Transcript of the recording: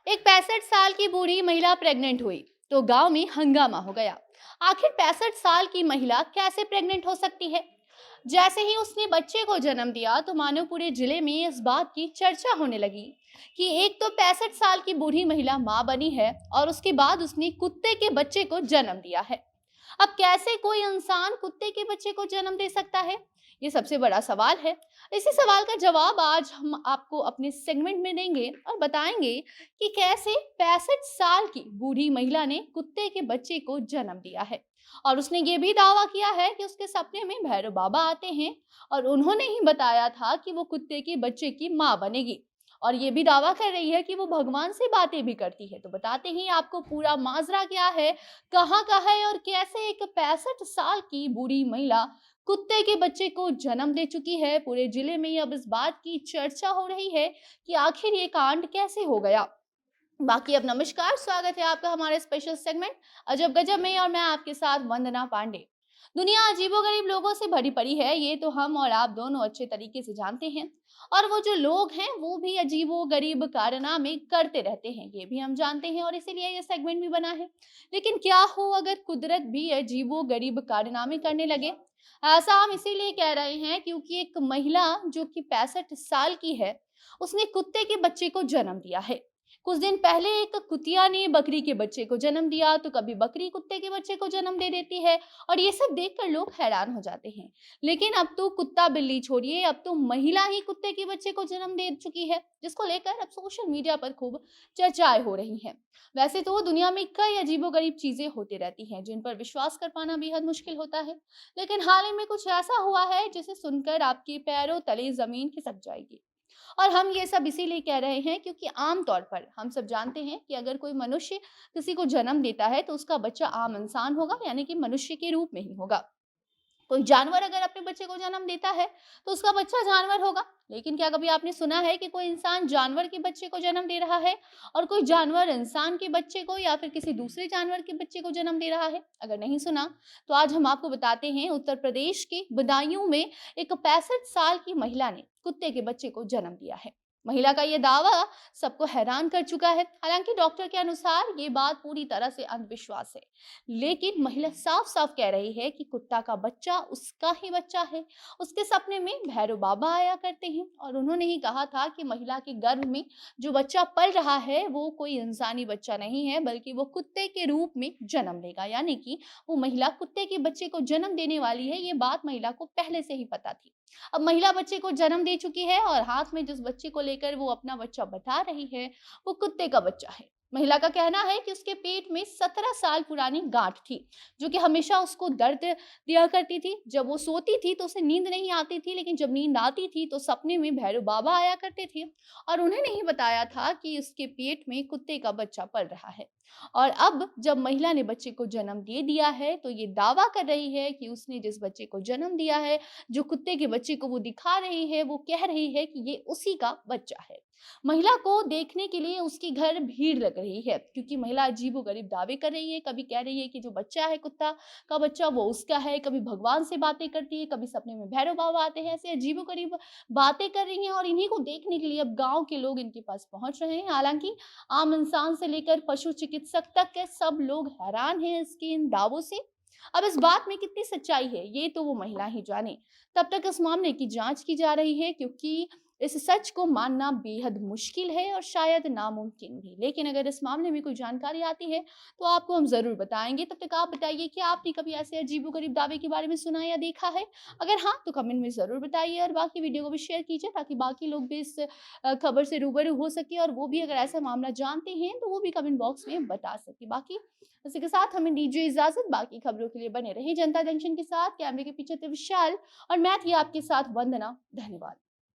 एक 65 साल की बूढ़ी महिला प्रेग्नेंट हुई तो गांव में हंगामा हो गया। आखिर 65 साल की महिला कैसे प्रेग्नेंट हो सकती है? जैसे ही उसने बच्चे को जन्म दिया तो मानो पूरे जिले में इस बात की चर्चा होने लगी कि एक तो 65 साल की बूढ़ी महिला मां बनी है और उसके बाद उसने कुत्ते के बच्चे को जन्म दिया है। अब कैसे कोई इंसान कुत्ते के बच्चे को जन्म दे सकता है? ये सबसे बड़ा सवाल है। इसी सवाल का जवाब आज हम आपको अपने सेगमेंट में देंगे और बताएंगे कि कैसे 65 साल की बूढ़ी महिला ने कुत्ते के बच्चे को जन्म दिया है। और उसने ये भी दावा किया है कि उसके सपने में भैरव बाबा आते हैं और उन्होंने ही बताया था कि वो कुत्ते के बच्चे की माँ बनेगी। और ये भी दावा कर रही है कि वो भगवान से बातें भी करती है। तो बताते ही आपको पूरा माजरा क्या है, कहाँ का है और कैसे एक 65 साल की बूढ़ी महिला कुत्ते के बच्चे को जन्म दे चुकी है। पूरे जिले में अब इस बात की चर्चा हो रही है कि आखिर ये कांड कैसे हो गया। बाकी अब नमस्कार, स्वागत है आपका हमारे स्पेशल सेगमेंट अजब गजब में और मैं आपके साथ वंदना पांडे। दुनिया अजीबोगरीब लोगों से भरी पड़ी है, ये तो हम और आप दोनों अच्छे तरीके से जानते हैं। और वो जो लोग हैं वो भी अजीबोगरीब कारनामे करते रहते हैं, ये भी हम जानते हैं और इसीलिए ये सेगमेंट भी बना है। लेकिन क्या हो अगर कुदरत भी अजीबोगरीब कारनामे करने लगे? ऐसा हम इसीलिए कह रहे हैं क्योंकि एक महिला जो कि 65 साल की है, उसने कुत्ते के बच्चे को जन्म दिया है। कुछ दिन पहले एक कुतिया ने बकरी के बच्चे को जन्म दिया तो कभी बकरी कुत्ते के बच्चे को जन्म दे देती है। और ये सब देखकर लोग हैरान हो जाते हैं। लेकिन अब तो कुत्ता बिल्ली छोड़िए, अब तो महिला ही कुत्ते के बच्चे को जन्म दे चुकी है, जिसको लेकर अब सोशल मीडिया पर खूब चर्चाएं हो रही हैं। वैसे तो दुनिया में कई अजीबोगरीब चीजें होती रहती हैं जिन पर विश्वास कर पाना बेहद मुश्किल होता है। लेकिन हाल ही में कुछ ऐसा हुआ है जिसे सुनकर आपके पैरों तले जमीन खिसक जाएगी। और हम ये सब इसीलिए कह रहे हैं क्योंकि आम तौर पर हम सब जानते हैं कि अगर कोई मनुष्य किसी को जन्म देता है तो उसका बच्चा आम इंसान होगा, यानी कि मनुष्य के रूप में ही होगा। कोई जानवर अगर अपने बच्चे को जन्म देता है तो उसका बच्चा जानवर होगा। लेकिन क्या कभी आपने सुना है कि कोई इंसान जानवर के बच्चे को जन्म दे रहा है और कोई जानवर इंसान के बच्चे को या फिर किसी दूसरे जानवर के बच्चे को जन्म दे रहा है? अगर नहीं सुना तो आज हम आपको बताते हैं। उत्तर प्रदेश के बदायूं में एक 65 साल की महिला ने कुत्ते के बच्चे को जन्म दिया है। महिला का यह दावा सबको हैरान कर चुका है। हालांकि डॉक्टर के अनुसार ये बात पूरी तरह से अंधविश्वास है। लेकिन महिला साफ साफ कह रही है कि कुत्ता का बच्चा उसका ही बच्चा है। उसके सपने में भैरव बाबा आया करते हैं और उन्होंने ही कहा था कि महिला के गर्भ में जो बच्चा पल रहा है वो कोई इंसानी बच्चा नहीं है, बल्कि वो कुत्ते के रूप में जन्म लेगा। यानी कि वो महिला कुत्ते के बच्चे को जन्म देने वाली है। ये बात महिला को पहले से ही पता थी। अब महिला बच्चे को जन्म दे चुकी है और हाथ में जिस बच्चे को लेकर वो अपना बच्चा बता रही है वो कुत्ते का बच्चा है। महिला का कहना है कि उसके पेट में 17 साल पुरानी गांठ थी, जो कि हमेशा उसको दर्द दिया करती थी। जब वो सोती थी तो उसे नींद नहीं आती थी, लेकिन जब नींद आती थी तो सपने में भैरव बाबा आया करते थे और उन्हें नहीं बताया था कि उसके पेट में कुत्ते का बच्चा पल रहा है। और अब जब महिला ने बच्चे को जन्म दे दिया है तो ये दावा कर रही है कि उसने जिस बच्चे को जन्म दिया है, जो कुत्ते के बच्चे को वो दिखा रही है, वो कह रही है कि ये उसी का बच्चा है। महिला को देखने के लिए उसके घर भीड़ लग रही है क्योंकि महिला अजीबोगरीब दावे कर रही है। कभी कह रही है कि जो बच्चा है कुत्ता का बच्चा वो उसका है, कभी भगवान से बातें करती है, कभी सपने में भैरव बाबा आते हैं। ऐसे अजीबोगरीब बातें कर रही हैं और इन्हीं को देखने के लिए अब गांव के लोग इनके पास पहुंच रहे हैं। हालांकि आम इंसान से लेकर पशु चिकित्सक तक के सब लोग हैरान हैं इसके इन दावों से। अब इस बात में कितनी सच्चाई है ये तो वो महिला ही जाने। तब तक इस मामले की जांच की जा रही है क्योंकि इस सच को मानना बेहद मुश्किल है और शायद नामुमकिन भी। लेकिन अगर इस मामले में कोई जानकारी आती है तो आपको हम जरूर बताएंगे। तब तक आप बताइए कि आपने कभी ऐसे अजीबोगरीब दावे के बारे में सुना या देखा है? अगर हाँ तो कमेंट में जरूर बताइए और बाकी वीडियो को भी शेयर कीजिए ताकि बाकी लोग भी इस खबर से रूबरू हो सके और वो भी अगर ऐसा मामला जानते हैं तो वो भी कमेंट बॉक्स में बता सके। बाकी इसी के साथ हमें दीजिए इजाजत। बाकी खबरों के लिए बने रहे जनता जंक्शन के साथ। कैमरे के पीछे थे विशाल और मैं थी आपके साथ वंदना। धन्यवाद।